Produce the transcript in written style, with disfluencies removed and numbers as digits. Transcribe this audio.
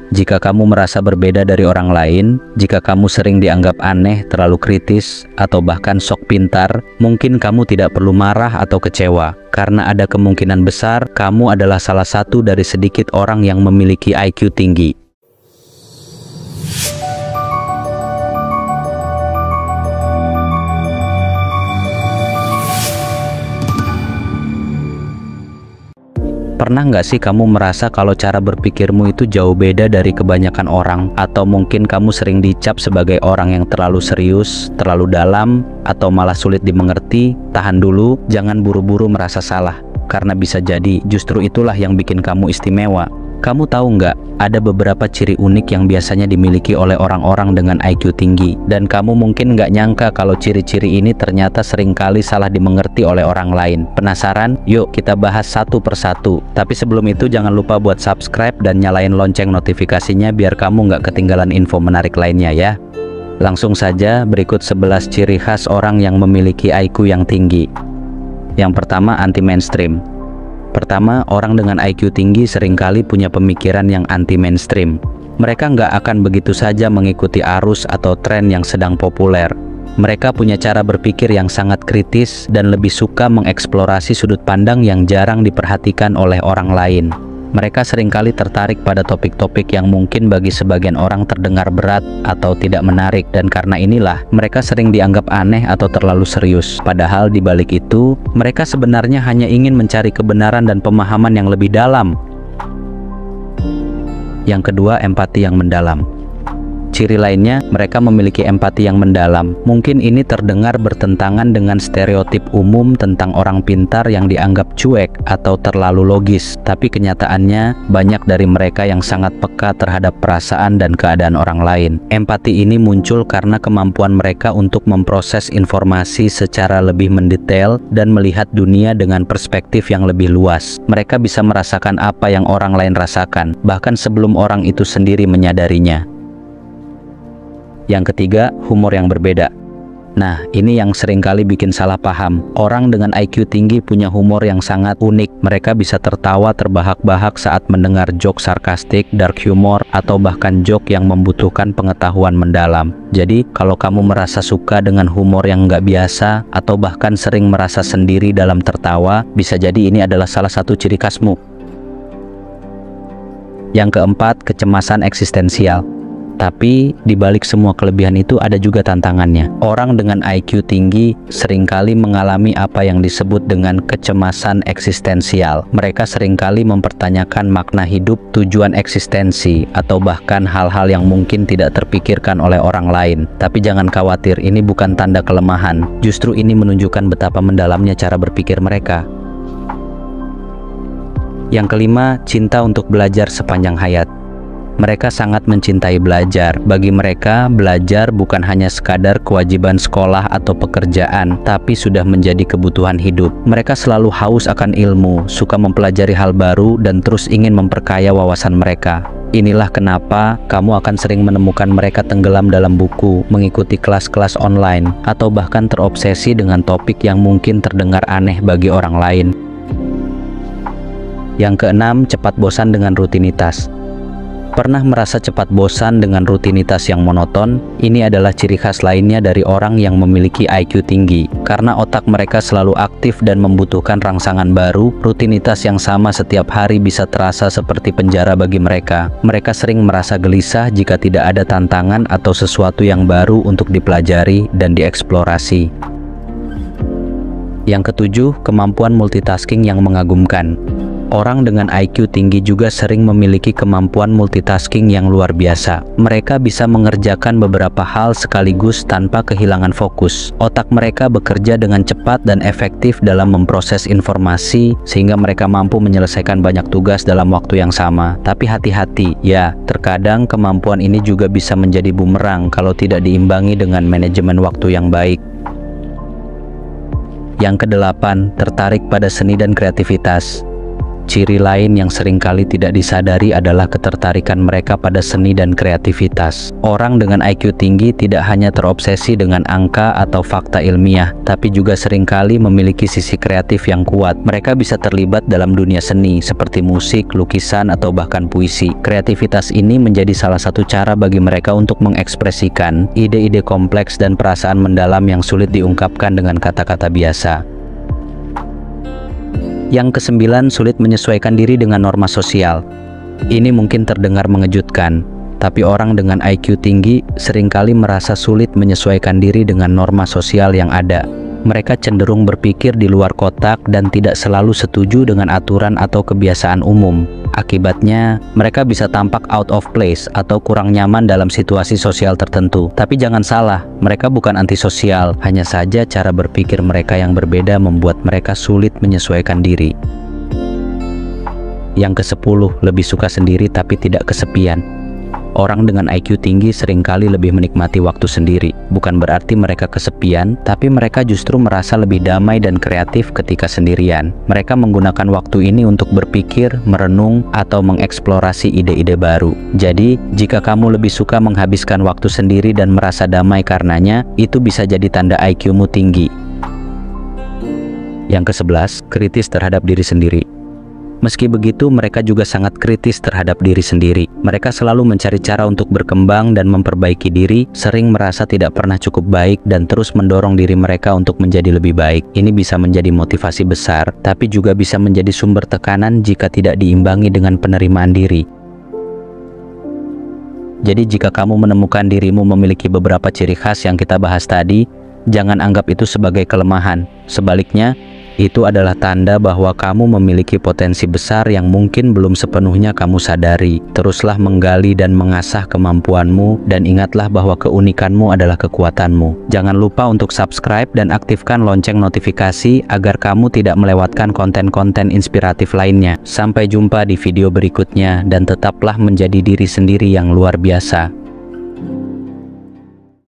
Jika kamu merasa berbeda dari orang lain, jika kamu sering dianggap aneh, terlalu kritis, atau bahkan sok pintar, mungkin kamu tidak perlu marah atau kecewa, karena ada kemungkinan besar kamu adalah salah satu dari sedikit orang yang memiliki IQ tinggi. Pernah nggak sih kamu merasa kalau cara berpikirmu itu jauh beda dari kebanyakan orang? Atau mungkin kamu sering dicap sebagai orang yang terlalu serius, terlalu dalam, atau malah sulit dimengerti? Tahan dulu, jangan buru-buru merasa salah. Karena bisa jadi justru itulah yang bikin kamu istimewa. Kamu tahu nggak, ada beberapa ciri unik yang biasanya dimiliki oleh orang-orang dengan IQ tinggi. Dan kamu mungkin nggak nyangka kalau ciri-ciri ini ternyata seringkali salah dimengerti oleh orang lain. Penasaran? Yuk kita bahas satu persatu. Tapi sebelum itu jangan lupa buat subscribe dan nyalain lonceng notifikasinya biar kamu nggak ketinggalan info menarik lainnya ya. Langsung saja, berikut 11 ciri khas orang yang memiliki IQ yang tinggi. Yang pertama, anti-mainstream. Pertama, orang dengan IQ tinggi seringkali punya pemikiran yang anti-mainstream. Mereka nggak akan begitu saja mengikuti arus atau tren yang sedang populer. Mereka punya cara berpikir yang sangat kritis dan lebih suka mengeksplorasi sudut pandang yang jarang diperhatikan oleh orang lain. Mereka seringkali tertarik pada topik-topik yang mungkin bagi sebagian orang terdengar berat atau tidak menarik, dan karena inilah mereka sering dianggap aneh atau terlalu serius. Padahal di balik itu, mereka sebenarnya hanya ingin mencari kebenaran dan pemahaman yang lebih dalam. Yang kedua, empati yang mendalam. Ciri lainnya, mereka memiliki empati yang mendalam. Mungkin ini terdengar bertentangan dengan stereotip umum tentang orang pintar yang dianggap cuek atau terlalu logis. Tapi kenyataannya, banyak dari mereka yang sangat peka terhadap perasaan dan keadaan orang lain. Empati ini muncul karena kemampuan mereka untuk memproses informasi secara lebih mendetail dan melihat dunia dengan perspektif yang lebih luas. Mereka bisa merasakan apa yang orang lain rasakan, bahkan sebelum orang itu sendiri menyadarinya. Yang ketiga, humor yang berbeda. Nah, ini yang seringkali bikin salah paham. Orang dengan IQ tinggi punya humor yang sangat unik. Mereka bisa tertawa terbahak-bahak saat mendengar joke sarkastik, dark humor, atau bahkan joke yang membutuhkan pengetahuan mendalam. Jadi, kalau kamu merasa suka dengan humor yang nggak biasa, atau bahkan sering merasa sendiri dalam tertawa, bisa jadi ini adalah salah satu ciri khasmu. Yang keempat, kecemasan eksistensial. Tapi di balik semua kelebihan itu ada juga tantangannya. Orang dengan IQ tinggi seringkali mengalami apa yang disebut dengan kecemasan eksistensial. Mereka seringkali mempertanyakan makna hidup, tujuan eksistensi, atau bahkan hal-hal yang mungkin tidak terpikirkan oleh orang lain. Tapi jangan khawatir, ini bukan tanda kelemahan. Justru ini menunjukkan betapa mendalamnya cara berpikir mereka. Yang kelima, cinta untuk belajar sepanjang hayat. Mereka sangat mencintai belajar. Bagi mereka, belajar bukan hanya sekadar kewajiban sekolah atau pekerjaan, tapi sudah menjadi kebutuhan hidup. Mereka selalu haus akan ilmu, suka mempelajari hal baru, dan terus ingin memperkaya wawasan mereka. Inilah kenapa kamu akan sering menemukan mereka tenggelam dalam buku, mengikuti kelas-kelas online, atau bahkan terobsesi dengan topik yang mungkin terdengar aneh bagi orang lain. Yang keenam, cepat bosan dengan rutinitas. Pernah merasa cepat bosan dengan rutinitas yang monoton? Ini adalah ciri khas lainnya dari orang yang memiliki IQ tinggi. Karena otak mereka selalu aktif dan membutuhkan rangsangan baru, rutinitas yang sama setiap hari bisa terasa seperti penjara bagi mereka. Mereka sering merasa gelisah jika tidak ada tantangan atau sesuatu yang baru untuk dipelajari dan dieksplorasi. Yang ketujuh, kemampuan multitasking yang mengagumkan. Orang dengan IQ tinggi juga sering memiliki kemampuan multitasking yang luar biasa. Mereka bisa mengerjakan beberapa hal sekaligus tanpa kehilangan fokus. Otak mereka bekerja dengan cepat dan efektif dalam memproses informasi, sehingga mereka mampu menyelesaikan banyak tugas dalam waktu yang sama. Tapi hati-hati, ya, terkadang kemampuan ini juga bisa menjadi bumerang kalau tidak diimbangi dengan manajemen waktu yang baik. Yang kedelapan, tertarik pada seni dan kreativitas. Ciri lain yang seringkali tidak disadari adalah ketertarikan mereka pada seni dan kreativitas. Orang dengan IQ tinggi tidak hanya terobsesi dengan angka atau fakta ilmiah, tapi juga seringkali memiliki sisi kreatif yang kuat. Mereka bisa terlibat dalam dunia seni seperti musik, lukisan, atau bahkan puisi. Kreativitas ini menjadi salah satu cara bagi mereka untuk mengekspresikan ide-ide kompleks dan perasaan mendalam yang sulit diungkapkan dengan kata-kata biasa. Yang kesembilan, sulit menyesuaikan diri dengan norma sosial. Ini mungkin terdengar mengejutkan, tapi orang dengan IQ tinggi seringkali merasa sulit menyesuaikan diri dengan norma sosial yang ada. Mereka cenderung berpikir di luar kotak dan tidak selalu setuju dengan aturan atau kebiasaan umum. Akibatnya, mereka bisa tampak out of place atau kurang nyaman dalam situasi sosial tertentu. Tapi jangan salah, mereka bukan antisosial, hanya saja cara berpikir mereka yang berbeda membuat mereka sulit menyesuaikan diri. Yang ke-10, lebih suka sendiri tapi tidak kesepian. Orang dengan IQ tinggi seringkali lebih menikmati waktu sendiri. Bukan berarti mereka kesepian, tapi mereka justru merasa lebih damai dan kreatif ketika sendirian. Mereka menggunakan waktu ini untuk berpikir, merenung, atau mengeksplorasi ide-ide baru. Jadi, jika kamu lebih suka menghabiskan waktu sendiri dan merasa damai karenanya, itu bisa jadi tanda IQ-mu tinggi. Yang ke-11, kritis terhadap diri sendiri. Meski begitu, mereka juga sangat kritis terhadap diri sendiri. Mereka selalu mencari cara untuk berkembang dan memperbaiki diri, sering merasa tidak pernah cukup baik, dan terus mendorong diri mereka untuk menjadi lebih baik. Ini bisa menjadi motivasi besar, tapi juga bisa menjadi sumber tekanan jika tidak diimbangi dengan penerimaan diri. Jadi jika kamu menemukan dirimu memiliki beberapa ciri khas yang kita bahas tadi, jangan anggap itu sebagai kelemahan. Sebaliknya, itu adalah tanda bahwa kamu memiliki potensi besar yang mungkin belum sepenuhnya kamu sadari. Teruslah menggali dan mengasah kemampuanmu, dan ingatlah bahwa keunikanmu adalah kekuatanmu. Jangan lupa untuk subscribe dan aktifkan lonceng notifikasi agar kamu tidak melewatkan konten-konten inspiratif lainnya. Sampai jumpa di video berikutnya, dan tetaplah menjadi diri sendiri yang luar biasa.